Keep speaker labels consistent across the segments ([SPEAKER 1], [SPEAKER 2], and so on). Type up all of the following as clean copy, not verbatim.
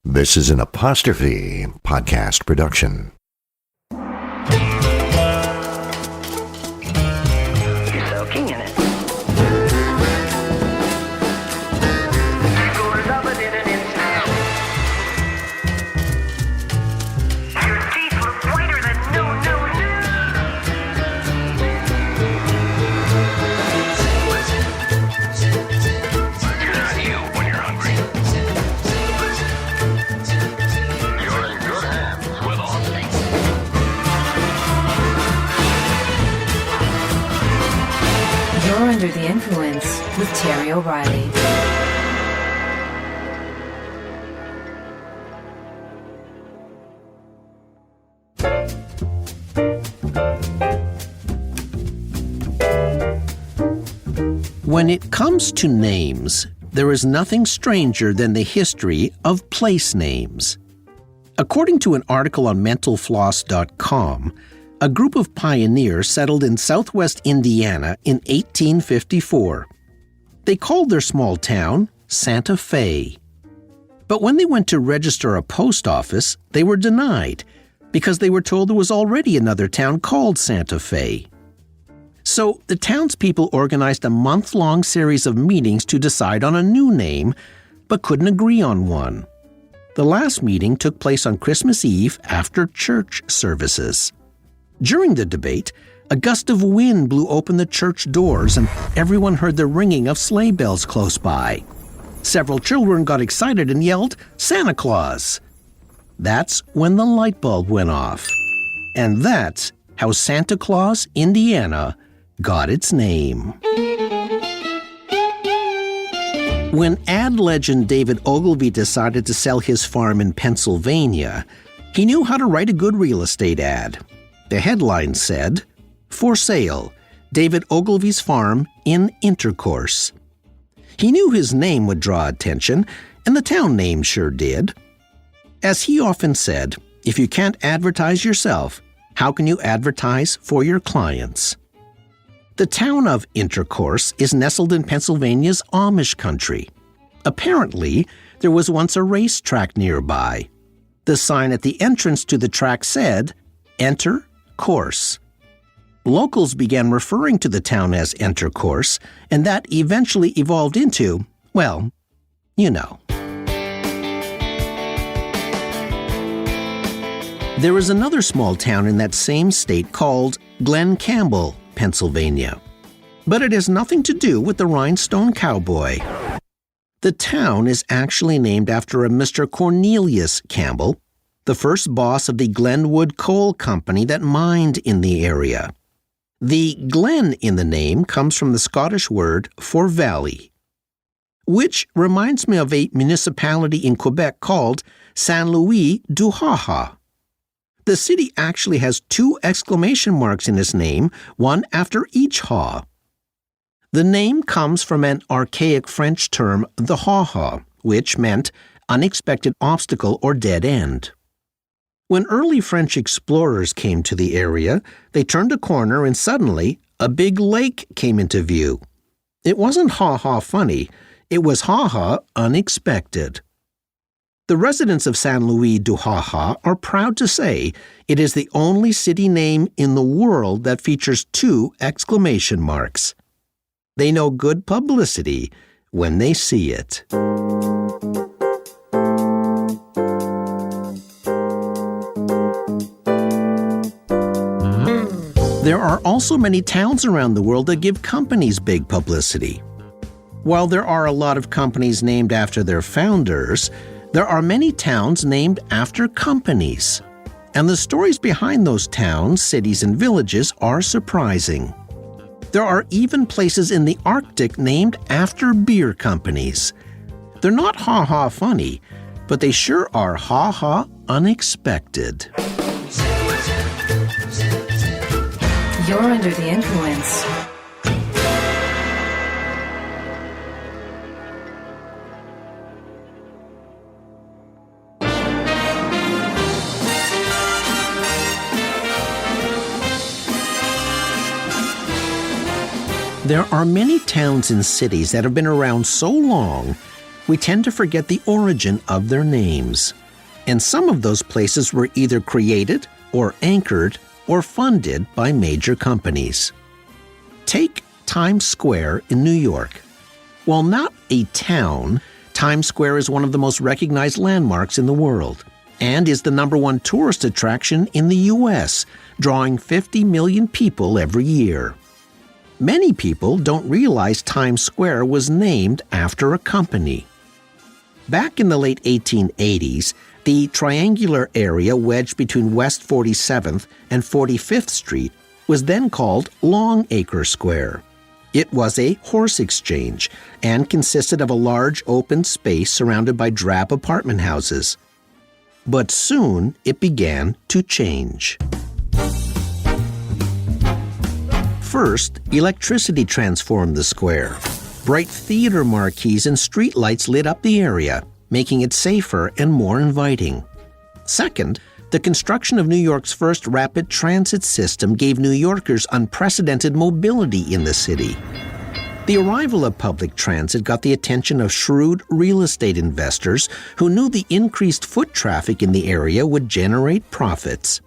[SPEAKER 1] This is an Apostrophe podcast production.
[SPEAKER 2] You're soaking in it. Scores of it in an instant. Your teeth look whiter than no. Good on you when you're hungry. You're in good hands with Austin.
[SPEAKER 3] You're under the influence with Terry O'Reilly.
[SPEAKER 4] When it comes to names, there is nothing stranger than the history of place names. According to an article on mentalfloss.com, a group of pioneers settled in southwest Indiana in 1854. They called their small town Santa Fe. But when they went to register a post office, they were denied because they were told there was already another town called Santa Fe. So the townspeople organized a month-long series of meetings to decide on a new name, but couldn't agree on one. The last meeting took place on Christmas Eve after church services. During the debate, a gust of wind blew open the church doors and everyone heard the ringing of sleigh bells close by. Several children got excited and yelled, "Santa Claus!" That's when the light bulb went off. And that's how Santa Claus, Indiana, got its name. When ad legend David Ogilvy decided to sell his farm in Pennsylvania, he knew how to write a good real estate ad. The headline said, "For sale, David Ogilvy's farm in Intercourse." He knew his name would draw attention, and the town name sure did. As he often said, if you can't advertise yourself, how can you advertise for your clients? The town of Intercourse is nestled in Pennsylvania's Amish country. Apparently, there was once a racetrack nearby. The sign at the entrance to the track said, "Enter Course." Locals began referring to the town as Intercourse, and that eventually evolved into, well, you know. There is another small town in that same state called Glen Campbell, Pennsylvania. But it has nothing to do with the Rhinestone Cowboy. The town is actually named after a Mr. Cornelius Campbell, the first boss of the Glenwood Coal Company that mined in the area. The Glen in the name comes from the Scottish word for valley, which reminds me of a municipality in Quebec called Saint Louis du Ha-Ha. The city actually has 2 exclamation marks in its name, one after each ha. The name comes from an archaic French term, the ha-ha, which meant unexpected obstacle or dead end. When early French explorers came to the area, they turned a corner and suddenly a big lake came into view. It wasn't ha-ha funny, it was ha-ha unexpected. The residents of Saint Louis du Ha-Ha are proud to say it is the only city name in the world that features 2 exclamation marks. They know good publicity when they see it. There are also many towns around the world that give companies big publicity. While there are a lot of companies named after their founders, there are many towns named after companies. And the stories behind those towns, cities, and villages are surprising. There are even places in the Arctic named after beer companies. They're not ha-ha funny, but they sure are ha-ha unexpected.
[SPEAKER 3] You're under the influence.
[SPEAKER 4] There are many towns and cities that have been around so long we tend to forget the origin of their names. And some of those places were either created or anchored or funded by major companies. Take Times Square in New York. While not a town, Times Square is one of the most recognized landmarks in the world and is the #1 tourist attraction in the U.S., drawing 50 million people every year. Many people don't realize Times Square was named after a company. Back in the late 1880s, the triangular area wedged between West 47th and 45th Street was then called Longacre Square. It was a horse exchange and consisted of a large open space surrounded by drab apartment houses. But soon it began to change. First, electricity transformed the square. Bright theater marquees and streetlights lit up the area, making it safer and more inviting. Second, the construction of New York's first rapid transit system gave New Yorkers unprecedented mobility in the city. The arrival of public transit got the attention of shrewd real estate investors who knew the increased foot traffic in the area would generate profits.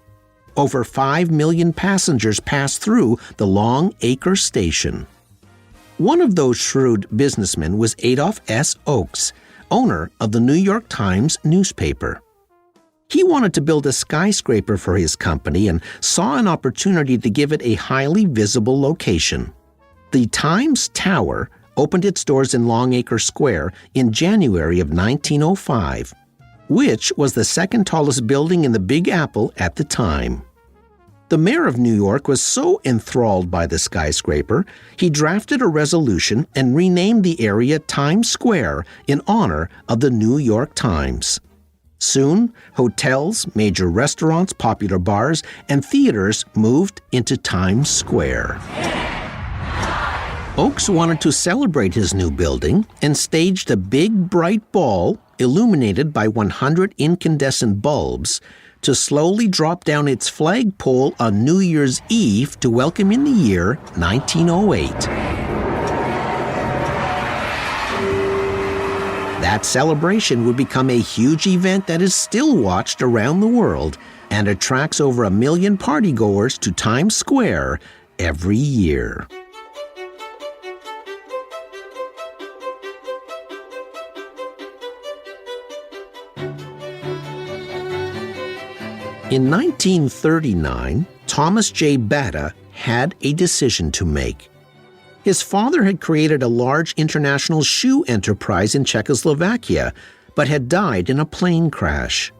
[SPEAKER 4] Over 5 million passengers passed through the Longacre station. One of those shrewd businessmen was Adolph S. Oakes, owner of the New York Times newspaper. He wanted to build a skyscraper for his company and saw an opportunity to give it a highly visible location. The Times Tower opened its doors in Longacre Square in January of 1905, which was the second tallest building in the Big Apple at the time. The mayor of New York was so enthralled by the skyscraper, he drafted a resolution and renamed the area Times Square in honor of the New York Times. Soon, hotels, major restaurants, popular bars, and theaters moved into Times Square. Oakes wanted to celebrate his new building and staged a big, bright ball illuminated by 100 incandescent bulbs to slowly drop down its flagpole on New Year's Eve to welcome in the year 1908. That celebration would become a huge event that is still watched around the world and attracts over 1 million partygoers to Times Square every year. In 1939, Thomas J. Bata had a decision to make. His father had created a large international shoe enterprise in Czechoslovakia, but had died in a plane crash.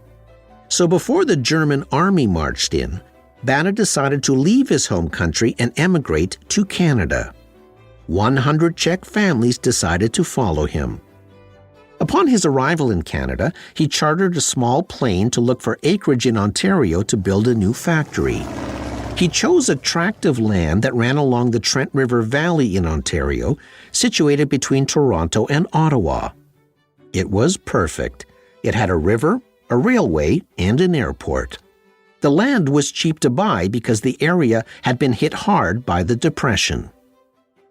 [SPEAKER 4] So before the German army marched in, Bata decided to leave his home country and emigrate to Canada. 100 Czech families decided to follow him. Upon his arrival in Canada, he chartered a small plane to look for acreage in Ontario to build a new factory. He chose a tract of land that ran along the Trent River Valley in Ontario, situated between Toronto and Ottawa. It was perfect. It had a river, a railway, and an airport. The land was cheap to buy because the area had been hit hard by the Depression.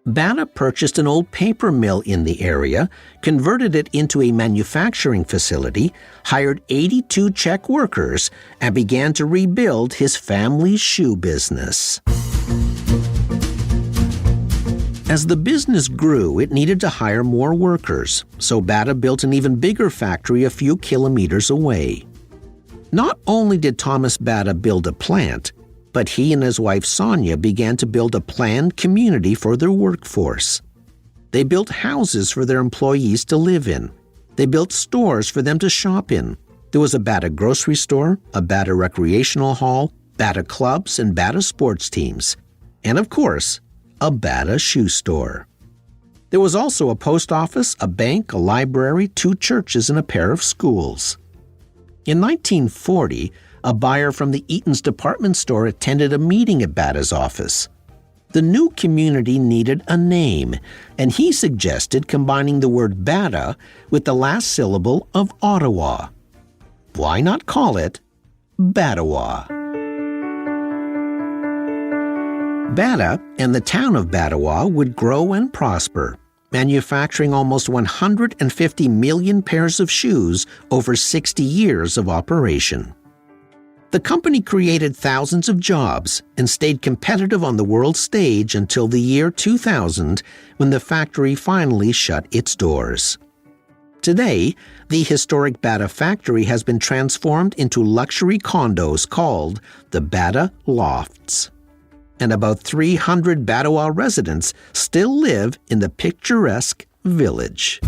[SPEAKER 4] Bata purchased an old paper mill in the area, converted it into a manufacturing facility, hired 82 Czech workers, and began to rebuild his family's shoe business. As the business grew, it needed to hire more workers, so Bata built an even bigger factory a few kilometers away. Not only did Thomas Bata build a plant, but he and his wife Sonia began to build a planned community for their workforce. They built houses for their employees to live in. They built stores for them to shop in. There was a Bata grocery store, a Bata recreational hall, Bata clubs, and Bata sports teams. And of course, a Bata shoe store. There was also a post office, a bank, a library, 2 churches, and a pair of schools. In 1940, a buyer from the Eaton's department store attended a meeting at Bata's office. The new community needed a name, and he suggested combining the word Bata with the last syllable of Ottawa. Why not call it Batawa? Bata and the town of Batawa would grow and prosper. manufacturing almost 150 million pairs of shoes over 60 years of operation. The company created thousands of jobs and stayed competitive on the world stage until the year 2000, when the factory finally shut its doors. Today, the historic Bata factory has been transformed into luxury condos called the Bata Lofts. And about 300 Batawa residents still live in the picturesque village.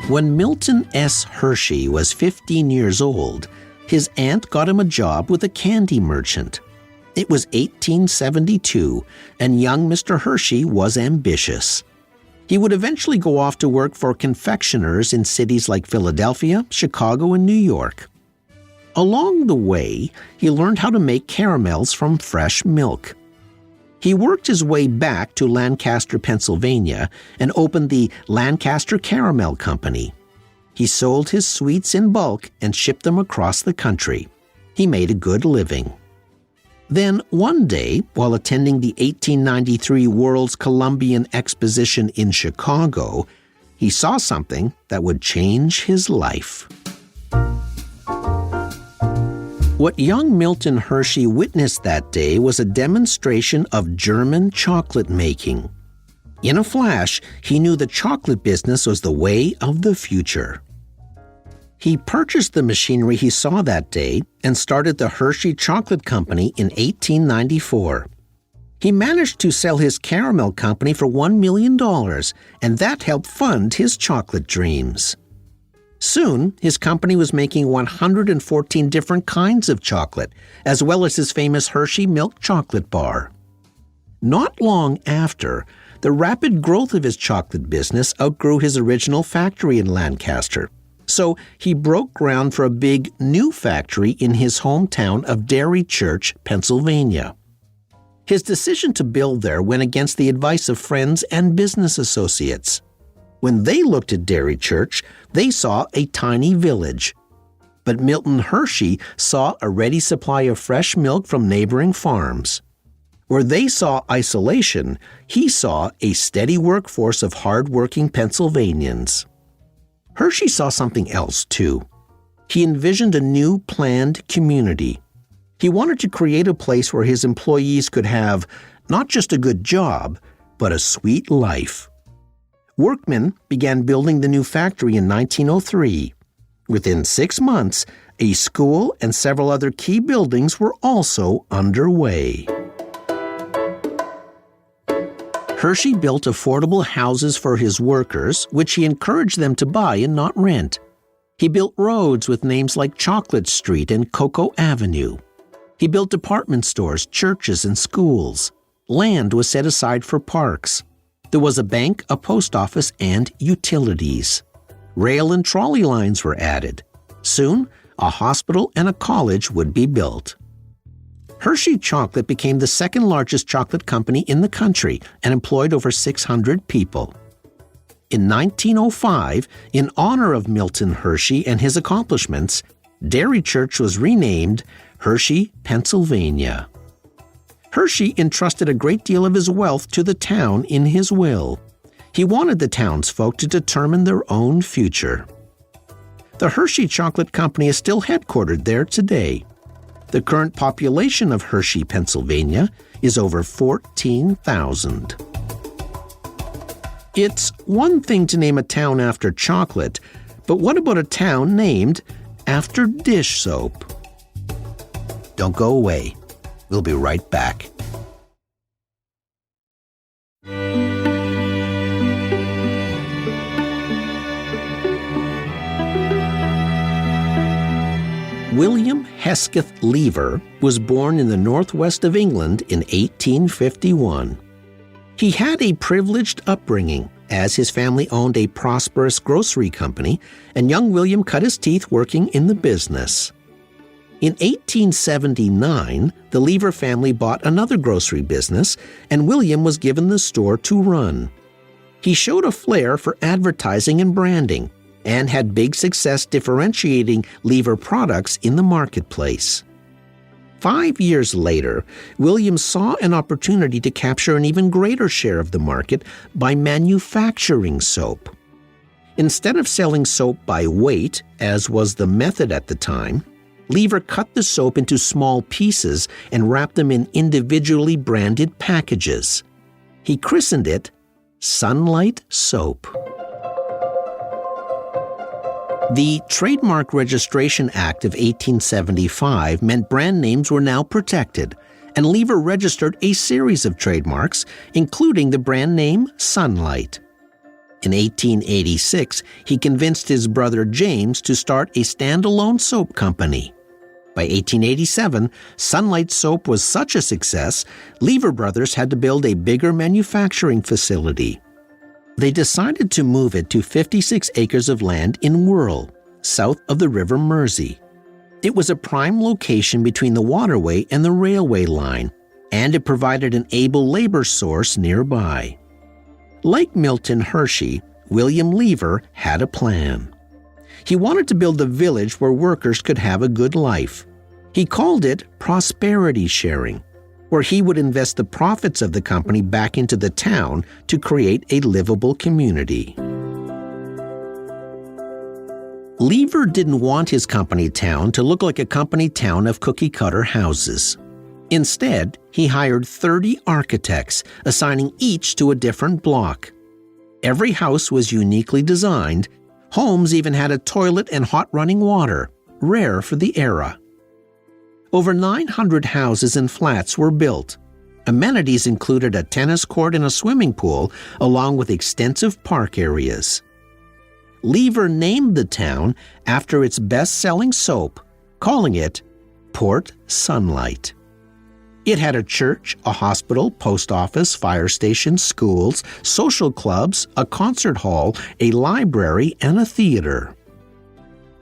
[SPEAKER 4] When Milton S. Hershey was 15 years old, his aunt got him a job with a candy merchant. It was 1872, and young Mr. Hershey was ambitious. He would eventually go off to work for confectioners in cities like Philadelphia, Chicago, and New York. Along the way, he learned how to make caramels from fresh milk. He worked his way back to Lancaster, Pennsylvania, and opened the Lancaster Caramel Company. He sold his sweets in bulk and shipped them across the country. He made a good living. Then, one day, while attending the 1893 World's Columbian Exposition in Chicago, he saw something that would change his life. What young Milton Hershey witnessed that day was a demonstration of German chocolate making. In a flash, he knew the chocolate business was the way of the future. He purchased the machinery he saw that day and started the Hershey Chocolate Company in 1894. He managed to sell his caramel company for $1 million, and that helped fund his chocolate dreams. Soon, his company was making 114 different kinds of chocolate, as well as his famous Hershey Milk Chocolate Bar. Not long after, the rapid growth of his chocolate business outgrew his original factory in Lancaster. So he broke ground for a big new factory in his hometown of Dairy Church, Pennsylvania. His decision to build there went against the advice of friends and business associates. When they looked at Dairy Church, they saw a tiny village. But Milton Hershey saw a ready supply of fresh milk from neighboring farms. Where they saw isolation, he saw a steady workforce of hard-working Pennsylvanians. Hershey saw something else, too. He envisioned a new planned community. He wanted to create a place where his employees could have not just a good job, but a sweet life. Workmen began building the new factory in 1903. Within 6 months, a school and several other key buildings were also underway. Hershey built affordable houses for his workers, which he encouraged them to buy and not rent. He built roads with names like Chocolate Street and Cocoa Avenue. He built department stores, churches, and schools. Land was set aside for parks. There was a bank, a post office, and utilities. Rail and trolley lines were added. Soon, a hospital and a college would be built. Hershey Chocolate became the second largest chocolate company in the country and employed over 600 people. In 1905, in honor of Milton Hershey and his accomplishments, Dairy Church was renamed Hershey, Pennsylvania. Hershey entrusted a great deal of his wealth to the town in his will. He wanted the townsfolk to determine their own future. The Hershey Chocolate Company is still headquartered there today. The current population of Hershey, Pennsylvania, is over 14,000. It's one thing to name a town after chocolate, but what about a town named after dish soap? Don't go away. We'll be right back. William Hesketh Lever was born in the northwest of England in 1851. He had a privileged upbringing, as his family owned a prosperous grocery company, and young William cut his teeth working in the business. In 1879, the Lever family bought another grocery business, and William was given the store to run. He showed a flair for advertising and branding, and had big success differentiating Lever products in the marketplace. 5 years later, William saw an opportunity to capture an even greater share of the market by manufacturing soap. Instead of selling soap by weight, as was the method at the time, Lever cut the soap into small pieces and wrapped them in individually branded packages. He christened it Sunlight Soap. The Trademark Registration Act of 1875 meant brand names were now protected, and Lever registered a series of trademarks, including the brand name Sunlight. In 1886, he convinced his brother James to start a standalone soap company. By 1887, Sunlight Soap was such a success, Lever Brothers had to build a bigger manufacturing facility. They decided to move it to 56 acres of land in Wirral, south of the River Mersey. It was a prime location between the waterway and the railway line, and it provided an able labor source nearby. Like Milton Hershey, William Lever had a plan. He wanted to build a village where workers could have a good life. He called it prosperity sharing, where he would invest the profits of the company back into the town to create a livable community. Lever didn't want his company town to look like a company town of cookie-cutter houses. Instead, he hired 30 architects, assigning each to a different block. Every house was uniquely designed. Homes even had a toilet and hot running water, rare for the era. Over 900 houses and flats were built. Amenities included a tennis court and a swimming pool, along with extensive park areas. Lever named the town after its best-selling soap, calling it Port Sunlight. It had a church, a hospital, post office, fire station, schools, social clubs, a concert hall, a library, and a theater.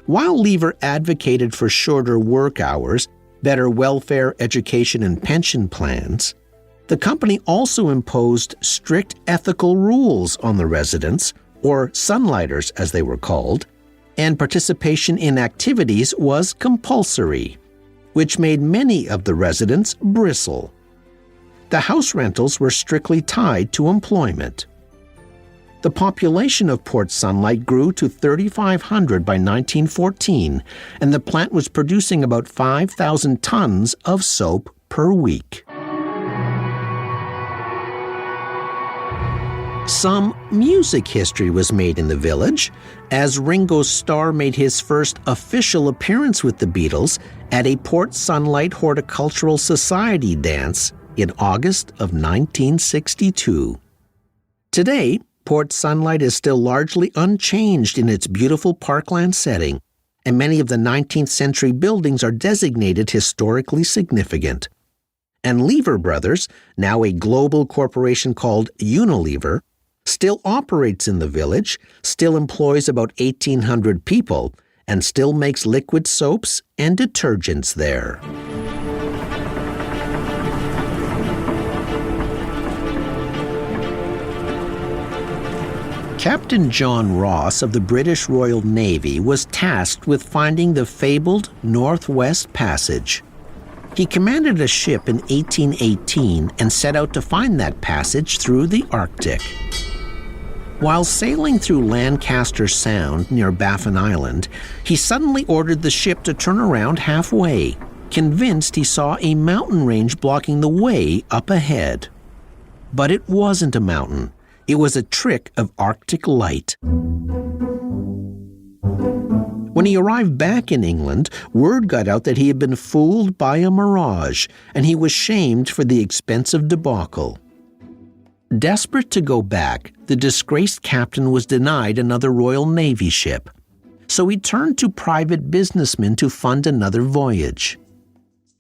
[SPEAKER 4] While Lever advocated for shorter work hours, better welfare, education, and pension plans, the company also imposed strict ethical rules on the residents, or sunlighters as they were called, and participation in activities was compulsory, which made many of the residents bristle. The house rentals were strictly tied to employment. The population of Port Sunlight grew to 3,500 by 1914, and the plant was producing about 5,000 tons of soap per week. Some music history was made in the village, as Ringo Starr made his first official appearance with the Beatles at a Port Sunlight Horticultural Society dance in August of 1962. Today, Port Sunlight is still largely unchanged in its beautiful parkland setting, and many of the 19th century buildings are designated historically significant. And Lever Brothers, now a global corporation called Unilever, still operates in the village, still employs about 1,800 people, and still makes liquid soaps and detergents there. Captain John Ross of the British Royal Navy was tasked with finding the fabled Northwest Passage. He commanded a ship in 1818 and set out to find that passage through the Arctic. While sailing through Lancaster Sound near Baffin Island, he suddenly ordered the ship to turn around halfway, convinced he saw a mountain range blocking the way up ahead. But it wasn't a mountain. It was a trick of Arctic light. When he arrived back in England, word got out that he had been fooled by a mirage, and he was shamed for the expensive debacle. Desperate to go back, the disgraced captain was denied another Royal Navy ship, so he turned to private businessmen to fund another voyage.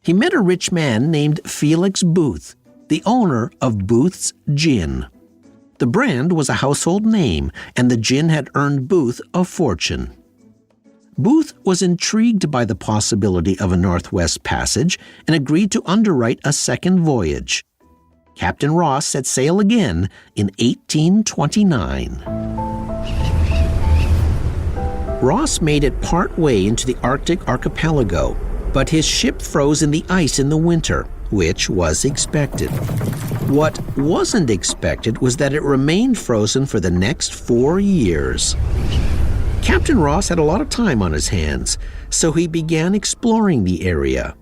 [SPEAKER 4] He met a rich man named Felix Booth, the owner of Booth's Gin. The brand was a household name, and the gin had earned Booth a fortune. Booth was intrigued by the possibility of a Northwest Passage and agreed to underwrite a second voyage. Captain Ross set sail again in 1829. Ross made it part way into the Arctic archipelago, But his ship froze in the ice in the winter, which was expected. What wasn't expected was that it remained frozen for the next 4 years. Captain Ross had a lot of time on his hands, so he began exploring the area.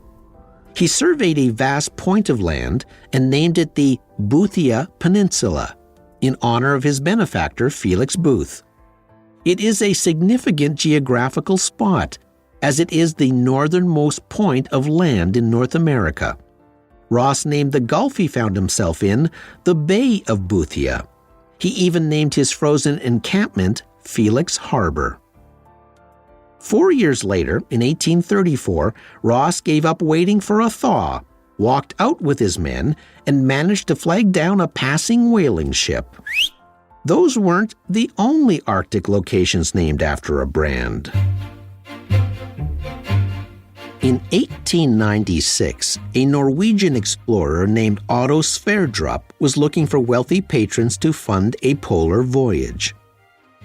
[SPEAKER 4] He surveyed a vast point of land and named it the Boothia Peninsula, in honor of his benefactor Felix Booth. It is a significant geographical spot, as it is the northernmost point of land in North America. Ross named the gulf he found himself in the Bay of Boothia. He even named his frozen encampment Felix Harbor. 4 years later, in 1834, Ross gave up waiting for a thaw, walked out with his men, and managed to flag down a passing whaling ship. Those weren't the only Arctic locations named after a brand. In 1896, a Norwegian explorer named Otto Sverdrup was looking for wealthy patrons to fund a polar voyage.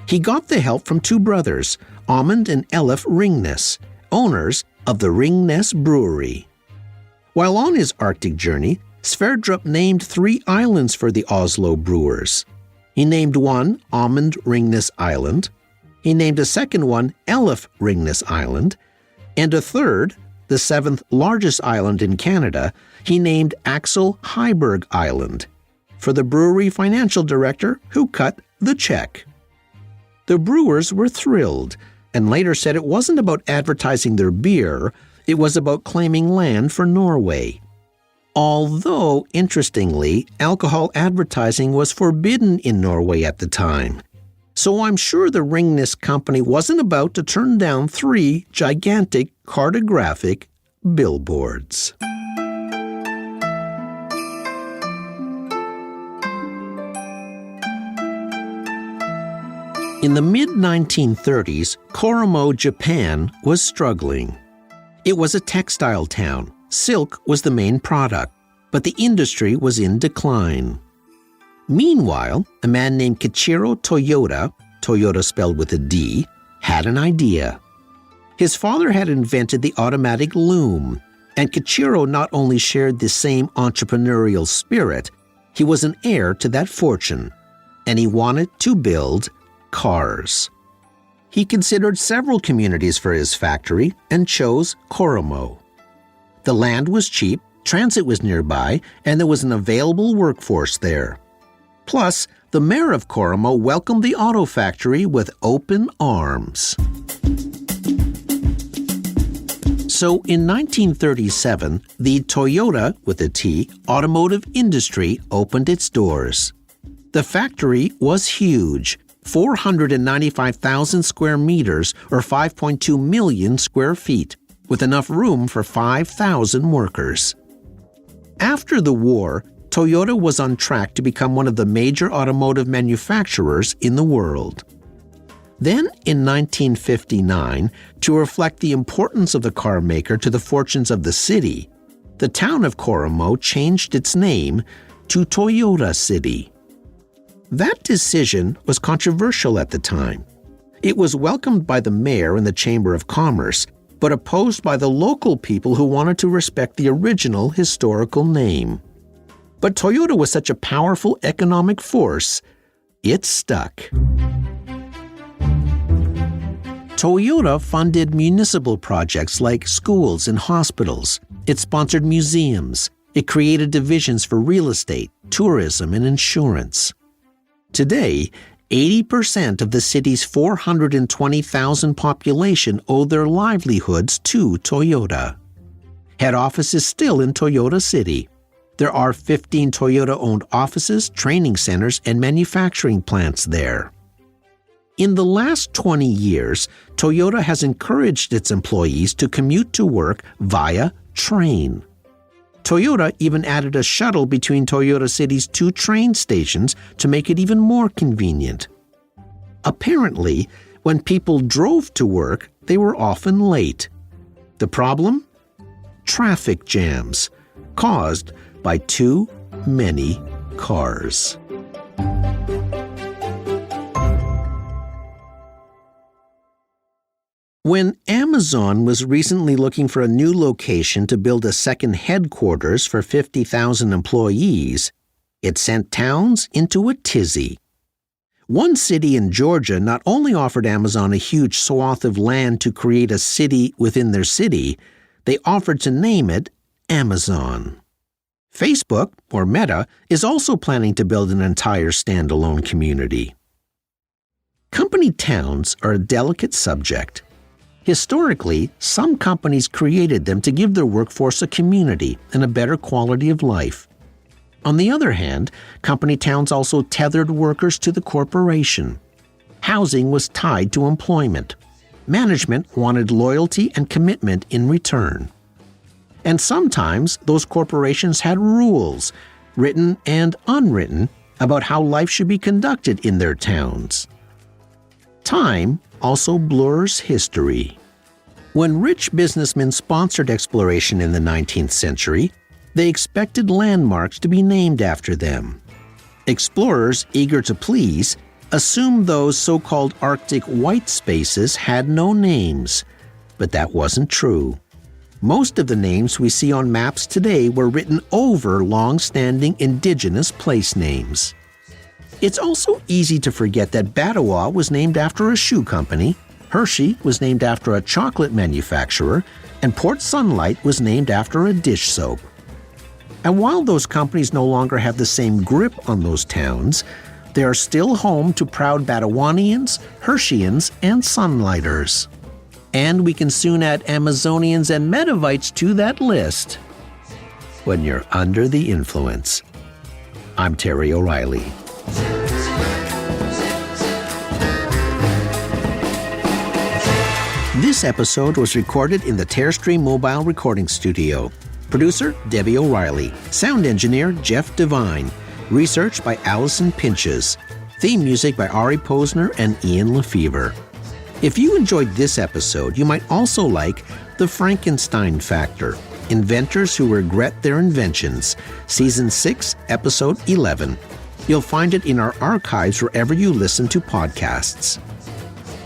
[SPEAKER 4] He got the help from two brothers, Amund and Elif Ringnes, owners of the Ringnes Brewery. While on his Arctic journey, Sverdrup named 3 islands for the Oslo brewers. He named one Amund Ringnes Island, he named a second one Elif Ringnes Island, and a third, the 7th largest island in Canada, he named Axel Heiberg Island, for the brewery financial director who cut the check. The brewers were thrilled, and later said it wasn't about advertising their beer, it was about claiming land for Norway. Although, interestingly, alcohol advertising was forbidden in Norway at the time. So I'm sure the Ringnes Company wasn't about to turn down 3 gigantic cartographic billboards. In the mid-1930s, Koromo, Japan, was struggling. It was a textile town. Silk was the main product, but the industry was in decline. Meanwhile, a man named Kichiro Toyota spelled with a D, had an idea. His father had invented the automatic loom, and Kichiro not only shared the same entrepreneurial spirit, he was an heir to that fortune, and he wanted to build cars. He considered several communities for his factory and chose Koromo. The land was cheap, transit was nearby, and there was an available workforce there. Plus, the mayor of Koromo welcomed the auto factory with open arms. So in 1937, the Toyota, with a T, automotive industry opened its doors. The factory was huge, 495,000 square meters or 5.2 million square feet, with enough room for 5,000 workers. After the war, Toyota was on track to become one of the major automotive manufacturers in the world. Then, in 1959, to reflect the importance of the car maker to the fortunes of the city, the town of Koromo changed its name to Toyota City. That decision was controversial at the time. It was welcomed by the mayor and the Chamber of Commerce, but opposed by the local people who wanted to respect the original historical name. But Toyota was such a powerful economic force, it stuck. Toyota funded municipal projects like schools and hospitals. It sponsored museums. It created divisions for real estate, tourism, and insurance. Today, 80% of the city's 420,000 population owe their livelihoods to Toyota. Head office is still in Toyota City. There are 15 Toyota-owned offices, training centers, and manufacturing plants there. In the last 20 years, Toyota has encouraged its employees to commute to work via train. Toyota even added a shuttle between Toyota City's 2 train stations to make it even more convenient. Apparently, when people drove to work, they were often late. The problem? Traffic jams, caused by too many cars. When Amazon was recently looking for a new location to build a second headquarters for 50,000 employees, it sent towns into a tizzy. One city in Georgia not only offered Amazon a huge swath of land to create a city within their city, they offered to name it Amazon. Facebook, or Meta, is also planning to build an entire standalone community. Company towns are a delicate subject. Historically, some companies created them to give their workforce a community and a better quality of life. On the other hand, company towns also tethered workers to the corporation. Housing was tied to employment. Management wanted loyalty and commitment in return. And sometimes those corporations had rules, written and unwritten, about how life should be conducted in their towns. Time also blurs history. When rich businessmen sponsored exploration in the 19th century, they expected landmarks to be named after them. Explorers eager to please assumed those so-called Arctic white spaces had no names, but that wasn't true. Most of the names we see on maps today were written over long-standing indigenous place names. It's also easy to forget that Batawa was named after a shoe company, Hershey was named after a chocolate manufacturer, and Port Sunlight was named after a dish soap. And while those companies no longer have the same grip on those towns, they are still home to proud Batawanians, Hersheyans, and Sunlighters. And we can soon add Amazonians and Metavites to that list when you're under the influence. I'm Terry O'Reilly. This episode was recorded in the Terrestream Mobile Recording Studio. Producer, Debbie O'Reilly. Sound engineer, Jeff Devine. Research by Allison Pinches. Theme music by Ari Posner and Ian Lefevre. If you enjoyed this episode, you might also like The Frankenstein Factor, Inventors Who Regret Their Inventions, Season 6, Episode 11. You'll find it in our archives wherever you listen to podcasts.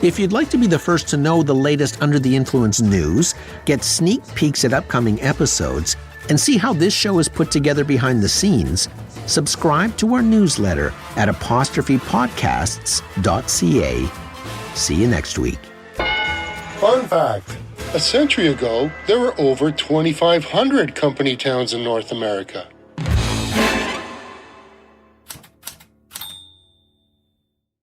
[SPEAKER 4] If you'd like to be the first to know the latest Under the Influence news, get sneak peeks at upcoming episodes, and see how this show is put together behind the scenes, subscribe to our newsletter at apostrophepodcasts.ca. See you next week.
[SPEAKER 5] Fun fact: a century ago, there were over 2,500 company towns in North America.